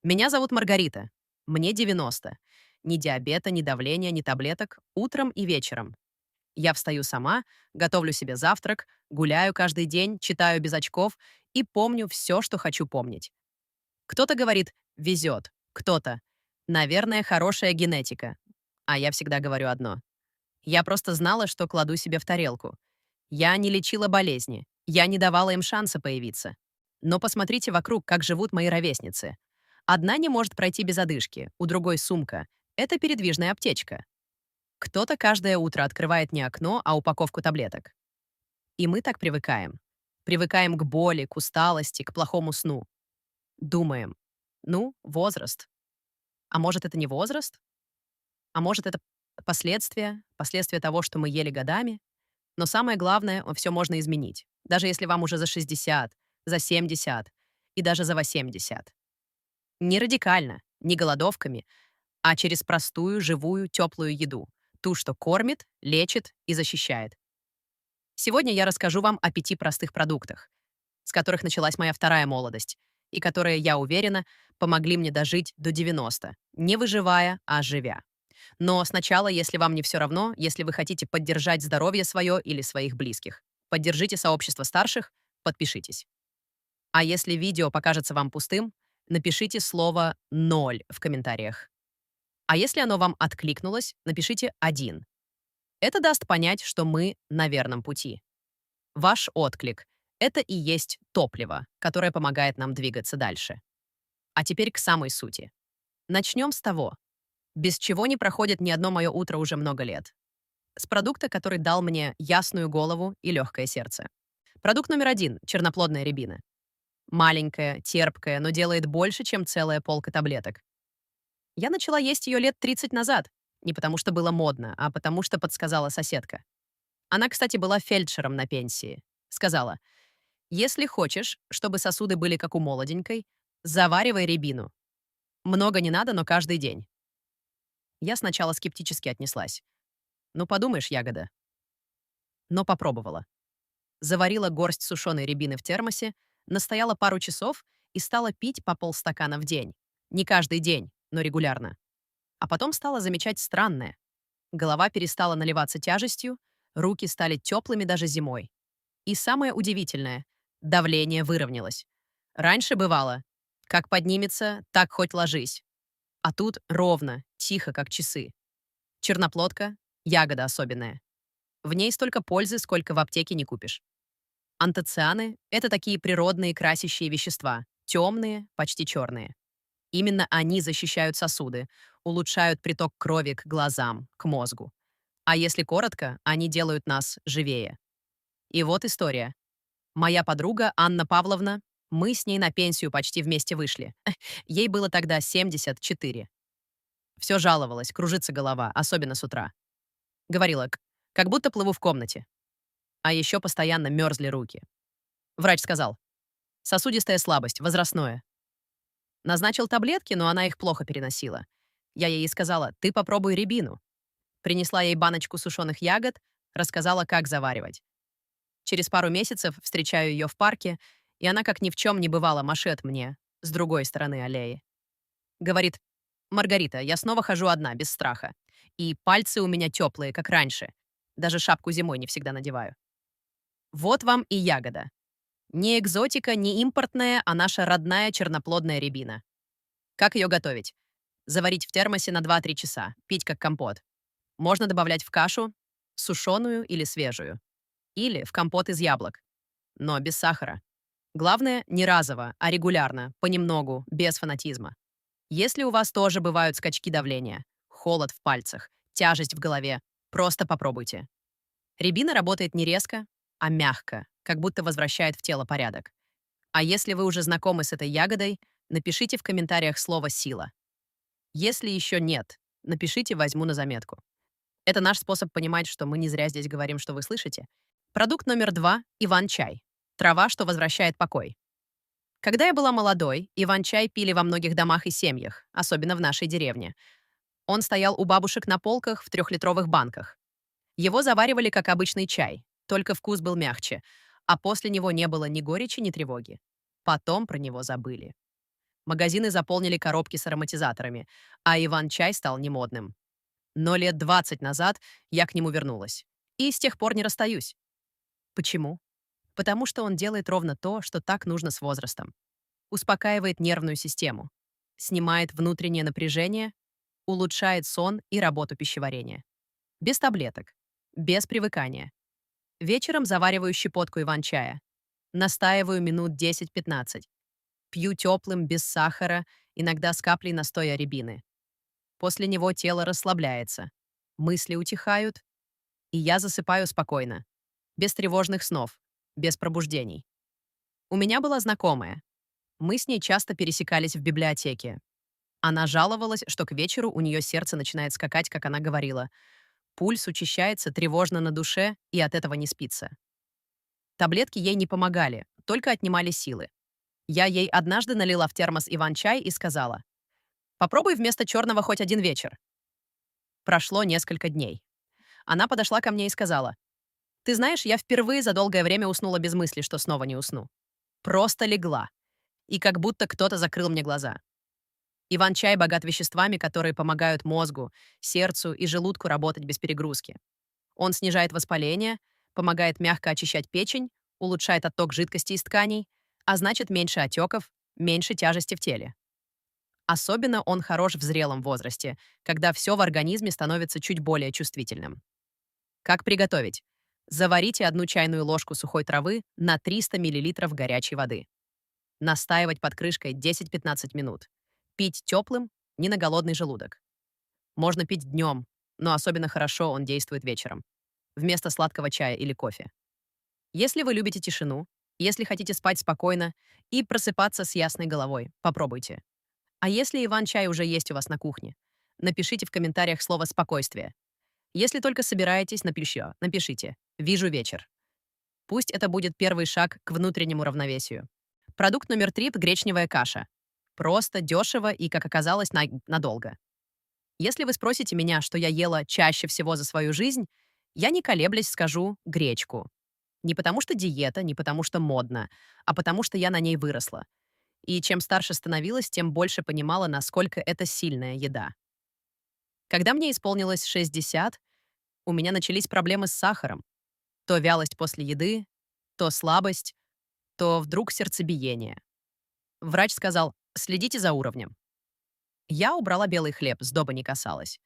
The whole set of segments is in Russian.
Меня зовут Маргарита. Мне 90. Ни диабета, ни давления, ни таблеток. Утром и вечером. Я встаю сама, готовлю себе завтрак, гуляю каждый день, читаю без очков и помню все, что хочу помнить. Кто-то говорит «везет», кто-то «наверное, хорошая генетика». А я всегда говорю одно. Я просто знала, что кладу себе в тарелку. Я не лечила болезни, я не давала им шанса появиться. Но посмотрите вокруг, как живут мои ровесницы. Одна не может пройти без одышки, у другой сумка. Это передвижная аптечка. Кто-то каждое утро открывает не окно, а упаковку таблеток. И мы так привыкаем. Привыкаем к боли, к усталости, к плохому сну. Думаем, ну, возраст. А может, это не возраст? А может, это последствия того, что мы ели годами? Но самое главное, все можно изменить. Даже если вам уже за 60, за 70 и даже за 80. Не радикально, не голодовками, а через простую, живую, теплую еду. Ту, что кормит, лечит и защищает. Сегодня я расскажу вам о 5 простых продуктах, с которых началась моя вторая молодость, и которые, я уверена, помогли мне дожить до 90, не выживая, а живя. Но сначала, если вам не все равно, если вы хотите поддержать здоровье свое или своих близких, поддержите сообщество старших, подпишитесь. А если видео покажется вам пустым, напишите слово «ноль» в комментариях. А если оно вам откликнулось, напишите «один». Это даст понять, что мы на верном пути. Ваш отклик — это и есть топливо, которое помогает нам двигаться дальше. А теперь к самой сути. Начнем с того, без чего не проходит ни одно мое утро уже много лет. С продукта, который дал мне ясную голову и легкое сердце. Продукт номер 1 — черноплодная рябина. Маленькая, терпкая, но делает больше, чем целая полка таблеток. Я начала есть ее лет 30 назад. Не потому что было модно, а потому что подсказала соседка. Она, кстати, была фельдшером на пенсии. Сказала, если хочешь, чтобы сосуды были как у молоденькой, заваривай рябину. Много не надо, но каждый день. Я сначала скептически отнеслась. Ну, подумаешь, ягода. Но попробовала. Заварила горсть сушеной рябины в термосе, настояла пару часов и стала пить по полстакана в день. Не каждый день, но регулярно. А потом стала замечать странное. Голова перестала наливаться тяжестью, руки стали теплыми даже зимой. И самое удивительное — давление выровнялось. Раньше бывало, как поднимется, так хоть ложись. А тут ровно, тихо, как часы. Черноплодка — ягода особенная. В ней столько пользы, сколько в аптеке не купишь. Антоцианы — это такие природные красящие вещества, темные, почти черные. Именно они защищают сосуды, улучшают приток крови к глазам, к мозгу. А если коротко, они делают нас живее. И вот история. Моя подруга Анна Павловна, мы с ней на пенсию почти вместе вышли. Ей было тогда 74. Все жаловалась, кружится голова, особенно с утра. Говорила, как будто плыву в комнате. А еще постоянно мерзли руки. Врач сказал, сосудистая слабость, возрастное. Назначил таблетки, но она их плохо переносила. Я ей сказала, ты попробуй рябину. Принесла ей баночку сушеных ягод, рассказала, как заваривать. Через пару месяцев встречаю ее в парке, и она, как ни в чем не бывало, машет мне с другой стороны аллеи. Говорит, «Маргарита, я снова хожу одна, без страха. И пальцы у меня теплые, как раньше. Даже шапку зимой не всегда надеваю». Вот вам и ягода. Не экзотика, не импортная, а наша родная черноплодная рябина. Как ее готовить? Заварить в термосе на 2-3 часа, пить как компот. Можно добавлять в кашу, сушеную или свежую. Или в компот из яблок. Но без сахара. Главное, не разово, а регулярно, понемногу, без фанатизма. Если у вас тоже бывают скачки давления, холод в пальцах, тяжесть в голове, просто попробуйте. Рябина работает не резко, а мягко, как будто возвращает в тело порядок. А если вы уже знакомы с этой ягодой, напишите в комментариях слово «сила». Если еще нет, напишите «возьму на заметку». Это наш способ понимать, что мы не зря здесь говорим, что вы слышите. Продукт номер 2 — иван-чай. Трава, что возвращает покой. Когда я была молодой, иван-чай пили во многих домах и семьях, особенно в нашей деревне. Он стоял у бабушек на полках в 3-литровых банках. Его заваривали как обычный чай, только вкус был мягче, а после него не было ни горечи, ни тревоги. Потом про него забыли. Магазины заполнили коробки с ароматизаторами, а Иван-чай стал немодным. Но лет 20 назад я к нему вернулась. И с тех пор не расстаюсь. Почему? Потому что он делает ровно то, что так нужно с возрастом. Успокаивает нервную систему, снимает внутреннее напряжение, улучшает сон и работу пищеварения. Без таблеток, без привыкания. Вечером завариваю щепотку иван-чая. Настаиваю минут 10-15. Пью теплым, без сахара, иногда с каплей настоя рябины. После него тело расслабляется, мысли утихают, и я засыпаю спокойно, без тревожных снов, без пробуждений. У меня была знакомая. Мы с ней часто пересекались в библиотеке. Она жаловалась, что к вечеру у нее сердце начинает скакать, как она говорила. Пульс учащается, тревожно на душе, и от этого не спится. Таблетки ей не помогали, только отнимали силы. Я ей однажды налила в термос иван-чай и сказала: «Попробуй вместо черного хоть один вечер». Прошло несколько дней. Она подошла ко мне и сказала: «Ты знаешь, я впервые за долгое время уснула без мысли, что снова не усну. Просто легла. И как будто кто-то закрыл мне глаза». Иван-чай богат веществами, которые помогают мозгу, сердцу и желудку работать без перегрузки. Он снижает воспаление, помогает мягко очищать печень, улучшает отток жидкости из тканей, а значит меньше отеков, меньше тяжести в теле. Особенно он хорош в зрелом возрасте, когда все в организме становится чуть более чувствительным. Как приготовить? Заварите 1 чайную ложку сухой травы на 300 мл горячей воды. Настаивать под крышкой 10-15 минут. Пить теплым, не на голодный желудок. Можно пить днем, но особенно хорошо он действует вечером, вместо сладкого чая или кофе. Если вы любите тишину, если хотите спать спокойно и просыпаться с ясной головой, попробуйте. А если Иван-чай уже есть у вас на кухне, напишите в комментариях слово «спокойствие». Если только собираетесь на плечо, напишите «Вижу вечер». Пусть это будет первый шаг к внутреннему равновесию. Продукт номер 3 — гречневая каша. Просто, дешево и, как оказалось, надолго. Если вы спросите меня, что я ела чаще всего за свою жизнь, я не колеблясь скажу гречку. Не потому что диета, не потому что модно, а потому что я на ней выросла. И чем старше становилась, тем больше понимала, насколько это сильная еда. Когда мне исполнилось 60, у меня начались проблемы с сахаром. То вялость после еды, то слабость, то вдруг сердцебиение. Врач сказал: следите за уровнем. Я убрала белый хлеб, сдоба не касалась.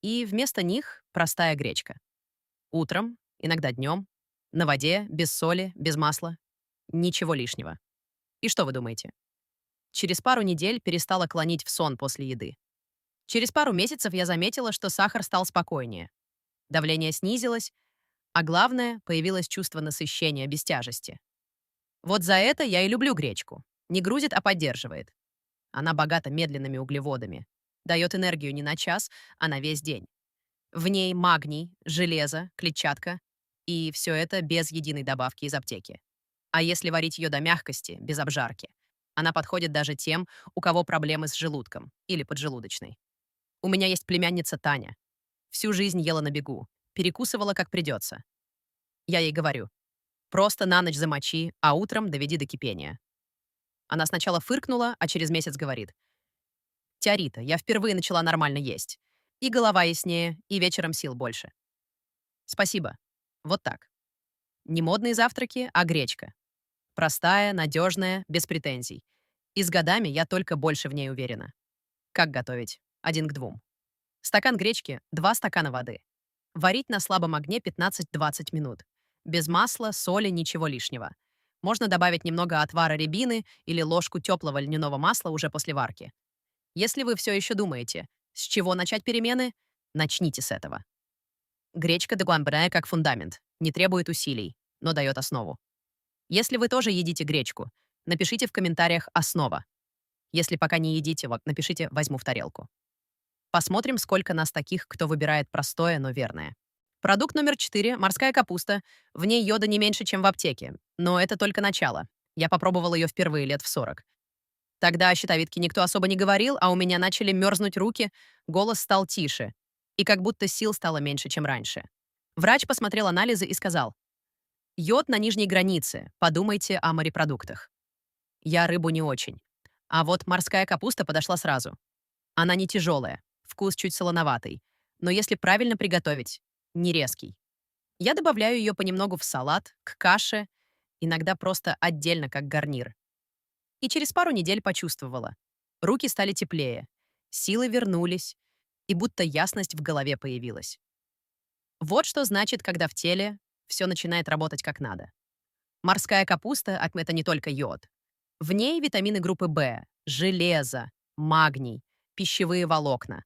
И вместо них простая гречка. Утром, иногда днем, на воде, без соли, без масла. Ничего лишнего. И что вы думаете? Через пару недель перестала клонить в сон после еды. Через пару месяцев я заметила, что сахар стал спокойнее. Давление снизилось, а главное, появилось чувство насыщения без тяжести. Вот за это я и люблю гречку. Не грузит, а поддерживает. Она богата медленными углеводами. Дает энергию не на час, а на весь день. В ней магний, железо, клетчатка. И все это без единой добавки из аптеки. А если варить ее до мягкости, без обжарки, она подходит даже тем, у кого проблемы с желудком или поджелудочной. У меня есть племянница Таня. Всю жизнь ела на бегу, перекусывала как придется. Я ей говорю: просто на ночь замочи, а утром доведи до кипения. Она сначала фыркнула, а через месяц говорит: «Тя Рита, я впервые начала нормально есть. И голова яснее, и вечером сил больше». Спасибо. Вот так. Не модные завтраки, а гречка. Простая, надежная, без претензий. И с годами я только больше в ней уверена. Как готовить? 1 к 2. Стакан гречки, 2 стакана воды. Варить на слабом огне 15-20 минут. Без масла, соли, ничего лишнего. Можно добавить немного отвара рябины или ложку теплого льняного масла уже после варки. Если вы все еще думаете, с чего начать перемены, начните с этого. Гречка дегуамбрая как фундамент, не требует усилий, но дает основу. Если вы тоже едите гречку, напишите в комментариях «основа». Если пока не едите, напишите «возьму в тарелку». Посмотрим, сколько нас таких, кто выбирает простое, но верное. Продукт номер 4 — морская капуста. В ней йода не меньше, чем в аптеке. Но это только начало. Я попробовала ее впервые лет в 40. Тогда о щитовидке никто особо не говорил, а у меня начали мерзнуть руки, голос стал тише. И как будто сил стало меньше, чем раньше. Врач посмотрел анализы и сказал: йод на нижней границе, подумайте о морепродуктах. Я рыбу не очень. А вот морская капуста подошла сразу. Она не тяжелая, вкус чуть солоноватый, но если правильно приготовить, не резкий. Я добавляю ее понемногу в салат, к каше, иногда просто отдельно, как гарнир. И через пару недель почувствовала. Руки стали теплее, силы вернулись, и будто ясность в голове появилась. Вот что значит, когда в теле все начинает работать как надо. Морская капуста — это не только йод. В ней витамины группы В, железо, магний, пищевые волокна.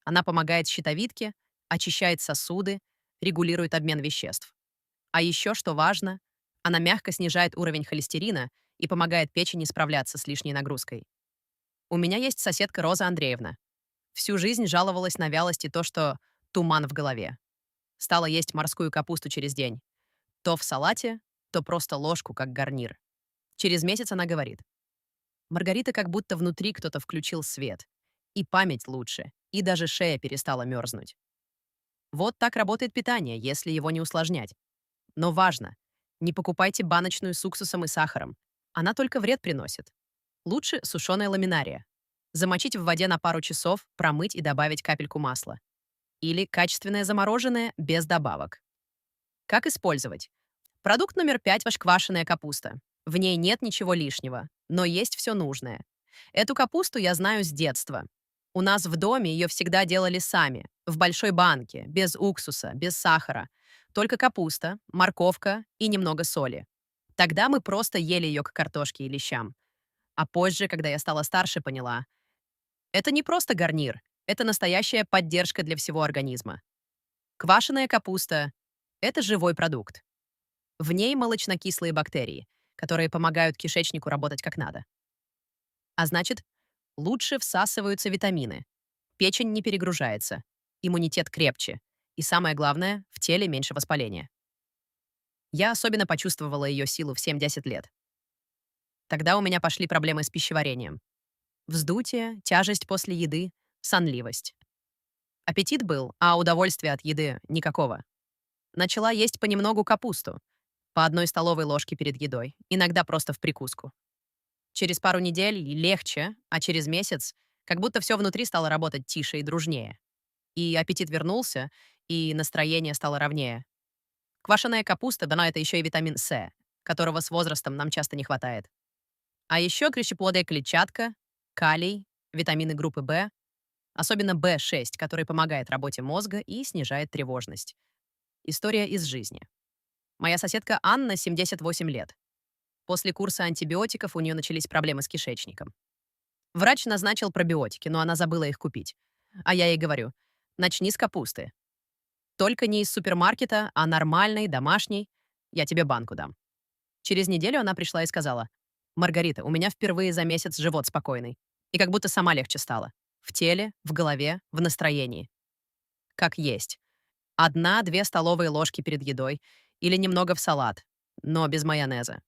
Она помогает щитовидке, очищает сосуды, регулирует обмен веществ. А еще, что важно, она мягко снижает уровень холестерина и помогает печени справляться с лишней нагрузкой. У меня есть соседка Роза Андреевна. Всю жизнь жаловалась на вялость и то, что туман в голове. Стала есть морскую капусту через день. То в салате, то просто ложку, как гарнир. Через месяц она говорит: «Маргарита, как будто внутри кто-то включил свет. И память лучше, и даже шея перестала мерзнуть». Вот так работает питание, если его не усложнять. Но важно, не покупайте баночную с уксусом и сахаром. Она только вред приносит. Лучше сушеная ламинария. Замочить в воде на пару часов, промыть и добавить капельку масла. Или качественное замороженное без добавок. Как использовать? Продукт номер 5 — квашеная капуста. В ней нет ничего лишнего, но есть все нужное. Эту капусту я знаю с детства. У нас в доме ее всегда делали сами, в большой банке, без уксуса, без сахара. Только капуста, морковка и немного соли. Тогда мы просто ели ее к картошке и лещам. А позже, когда я стала старше, поняла — это не просто гарнир, это настоящая поддержка для всего организма. Квашеная капуста — это живой продукт. В ней молочнокислые бактерии, которые помогают кишечнику работать как надо. А значит, лучше всасываются витамины, печень не перегружается, иммунитет крепче, и самое главное, в теле меньше воспаления. Я особенно почувствовала ее силу в 7-10 лет. Тогда у меня пошли проблемы с пищеварением. Вздутие, тяжесть после еды, сонливость. Аппетит был, а удовольствия от еды никакого. Начала есть понемногу капусту, по одной столовой ложке перед едой, иногда просто в прикуску. Через пару недель легче, а через месяц как будто все внутри стало работать тише и дружнее. И аппетит вернулся, и настроение стало ровнее. Квашеная капуста дана — это еще и витамин С, которого с возрастом нам часто не хватает. А еще крещеплодная клетчатка, калий, витамины группы В, особенно В6, который помогает работе мозга и снижает тревожность. История из жизни. Моя соседка Анна, 78 лет. После курса антибиотиков у нее начались проблемы с кишечником. Врач назначил пробиотики, но она забыла их купить. А я ей говорю: начни с капусты. Только не из супермаркета, а нормальной, домашней. Я тебе банку дам. Через неделю она пришла и сказала: «Маргарита, у меня впервые за месяц живот спокойный. И как будто сама легче стала. В теле, в голове, в настроении. Как есть. 1-2 столовые ложки перед едой или немного в салат, но без майонеза.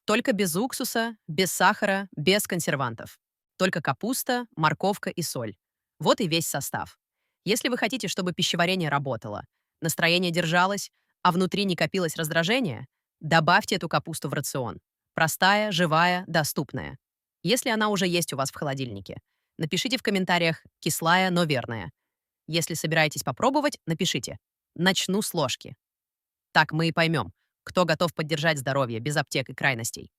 Только без уксуса, без сахара, без консервантов. Только капуста, морковка и соль. Вот и весь состав. Если вы хотите, чтобы пищеварение работало, настроение держалось, а внутри не копилось раздражение, добавьте эту капусту в рацион. Простая, живая, доступная. Если она уже есть у вас в холодильнике, напишите в комментариях «кислая, но верная». Если собираетесь попробовать, напишите «начну с ложки». Так мы и поймем, кто готов поддержать здоровье без аптек и крайностей.